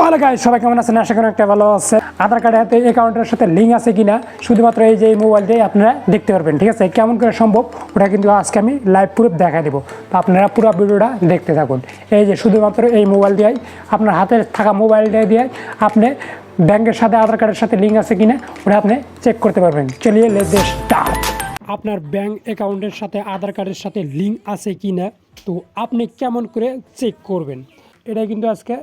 Hello guys, সবাই কেমন আছেন? আশা করি একটা ভালো আছে। আধার কার্ডের হাতে অ্যাকাউন্টের সাথে লিঙ্ক আছে কিনা শুধুমাত্র এই যে মোবাইল দিয়ে আপনারা দেখতে পারবেন, ঠিক আছে? কেমন করে সম্ভব ওটা কিন্তু আজকে আমি লাইভ প্রুফ দেখা দেবো। তো আপনারা পুরো ভিডিওটা দেখতে থাকুন। এই যে শুধুমাত্র এই মোবাইল দিয়েই, আপনার হাতে থাকা মোবাইল দিয়ে আপনি ব্যাংকের সাথে আধার কার্ডের সাথে লিঙ্ক আছে কিনা ওটা আপনি চেক করতে পারবেন। চলিয়ে লেটস স্টার্ট। আপনার ব্যাংক অ্যাকাউন্টের সাথে আধার কার্ডের সাথে লিঙ্ক আছে কিনা তো আপনি কেমন করে চেক করবেন এটা কিন্তু আজকে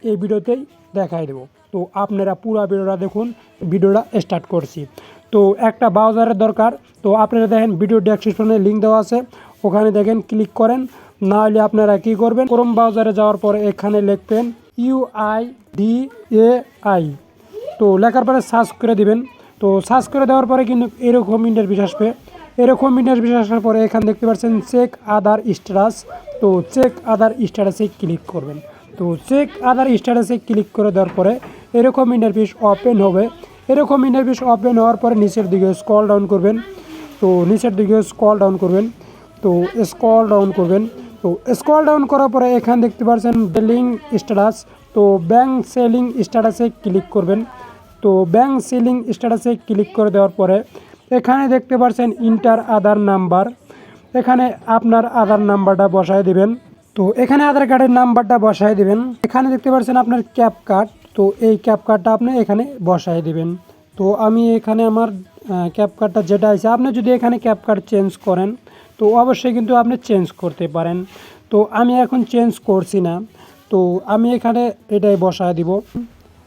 এই ভিডিওতেই দেখাই দেবো। তো আপনারা পুরো ভিডিওটা দেখুন, ভিডিওটা স্টার্ট করছি। তো একটা ব্রাউজারের দরকার। তো আপনারা দেখেন ভিডিও ডেসক্রিপশনে লিঙ্ক দেওয়া আছে, ওখানে দেখেন ক্লিক করেন। না হলে আপনারা কী করবেন, ক্রোম ব্রাউজারে যাওয়ার পরে এখানে লিখবেন UIDAI। তো লেখার পরে সার্চ করে দিবেন। তো সার্চ করে দেওয়ার পরে কিন্তু এরকম ইন্টারভিউ আসবে। এরকম ইন্টারভিউ আসার পরে এখানে দেখতে পাচ্ছেন চেক আধার স্ট্যাটাস। তো চেক আধার স্ট্যাটাসে ক্লিক করবেন। তো চেক আধার স্ট্যাটাসে ক্লিক করে দেওয়ার পরে এরকম ইন্টারভিউ ওপেন হবে। এরকম ইন্টারভিউ ওপেন হওয়ার পরে নিচের দিকে স্ক্রল ডাউন করবেন। তো নিচের দিকে স্ক্রল ডাউন করবেন। তো স্ক্রল ডাউন করবেন। তো স্ক্রল ডাউন করার পরে এখানে দেখতে পাচ্ছেন সেলিং স্ট্যাটাস। তো ব্যাংক সেলিং স্ট্যাটাসে ক্লিক করবেন। তো ব্যাংক সেলিং স্ট্যাটাসে ক্লিক করে দেওয়ার পরে এখানে দেখতে পাচ্ছেন ইন্টার আধার নাম্বার। এখানে আপনার আধার নাম্বারটা বসায় দিবেন। তো এখানে আধার কার্ডের নাম্বারটা বসায় দিবেন। এখানে দেখতে পাচ্ছেন আপনার ক্যাপ কার্ড। তো এই ক্যাপ কার্ডটা আপনি এখানে বসায় দিবেন। তো আমি এখানে আমার ক্যাপ কার্ডটা যেটা আছে, আপনি যদি এখানে ক্যাপ কার্ড চেঞ্জ করেন তো অবশ্যই কিন্তু আপনি চেঞ্জ করতে পারেন। তো আমি এখন চেঞ্জ করছি না। তো আমি এখানে এটাই বসায় দিব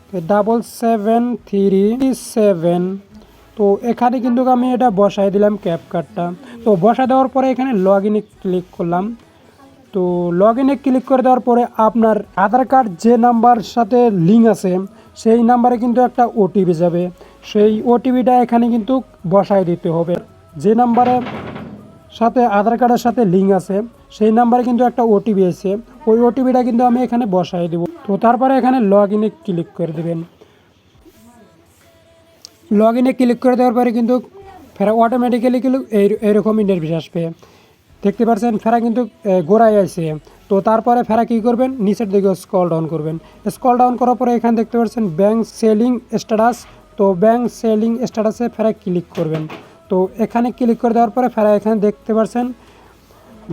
7737। তো এখানে কিন্তু আমি এটা বসাই দিলাম ক্যাপ কার্ডটা। তো বসা দেওয়ার পরে এখানে লগ ইনে ক্লিক করলাম। তো লগ ইনে ক্লিক করে দেওয়ার পরে আপনার আধার কার্ড যে নাম্বার সাথে লিঙ্ক আছে সেই নাম্বারে কিন্তু একটা ওটিপি যাবে। সেই ওটিপিটা এখানে কিন্তু বসাই দিতে হবে। যে নাম্বারে সাথে আধার কার্ডের সাথে লিঙ্ক আছে সেই নাম্বারে কিন্তু একটা ওটিপি আছে, ওই ওটিপিটা কিন্তু আমি এখানে বসাই দেব। তো তারপরে এখানে লগ ইনে ক্লিক করে দেবেন। লগ ইনে ক্লিক করে দেওয়ার পরে কিন্তু ফেরা অটোমেটিক্যালি কিন্তু এইরকম ইন্টারভিউ আসবে। দেখতে পাচ্ছেন ফেরা কিন্তু গোড়ায় আছে। তো তারপরে ফেরা কী করবেন, নিচের দিকে স্ক্রল ডাউন করবেন। স্ক্রল ডাউন করার পরে এখানে দেখতে পাচ্ছেন ব্যাংক সেলিং স্ট্যাটাস। তো ব্যাংক সেলিং স্ট্যাটাসে ফেরা ক্লিক করবেন। তো এখানে ক্লিক করে দেওয়ার পরে ফেরা এখানে দেখতে পাচ্ছেন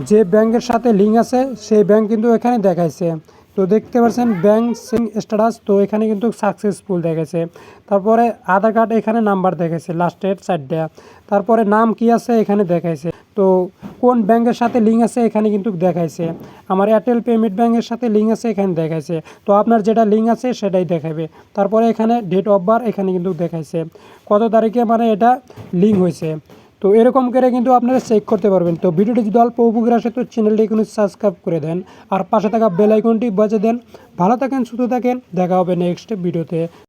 যে ব্যাংকের সাথে লিঙ্ক আছে সেই ব্যাংক কিন্তু এখানে দেখাইছে। তো দেখতে পাচ্ছেন ব্যাংক সেলিং স্ট্যাটাস। তো এখানে কিন্তু সাকসেসফুল দেখাইছে। তারপরে আধার কার্ড এখানে নাম্বার দেখাইছে লাস্টের 4টা। তারপরে নাম কি আছে এখানে দেখাইছে। তো কোন ব্যাংকের সাথে লিঙ্ক আছে এখানে কিন্তু দেখাইছে। আমার এয়ারটেল পেমেন্ট ব্যাংকের সাথে লিঙ্ক আছে এখানে দেখাইছে। তো আপনার যেটা লিঙ্ক আছে সেটাই দেখাবে। তারপরে এখানে ডেট অফ বার্থ এখানে কিন্তু দেখাইছে কত তারিখে মানে এটা লিঙ্ক হয়েছে। তো এরকম করে কিন্তু আপনারা চেক করতে পারবেন। তো ভিডিওটি যদি অল্প উপকার আসে তো চ্যানেলটি কিন্তু সাবস্ক্রাইব করে দেন, আর পাশে থাকা বেল আইকনটি বাজিয়ে দেন। ভালো থাকেন, সুস্থ থাকেন, দেখা হবে নেক্সট ভিডিওতে।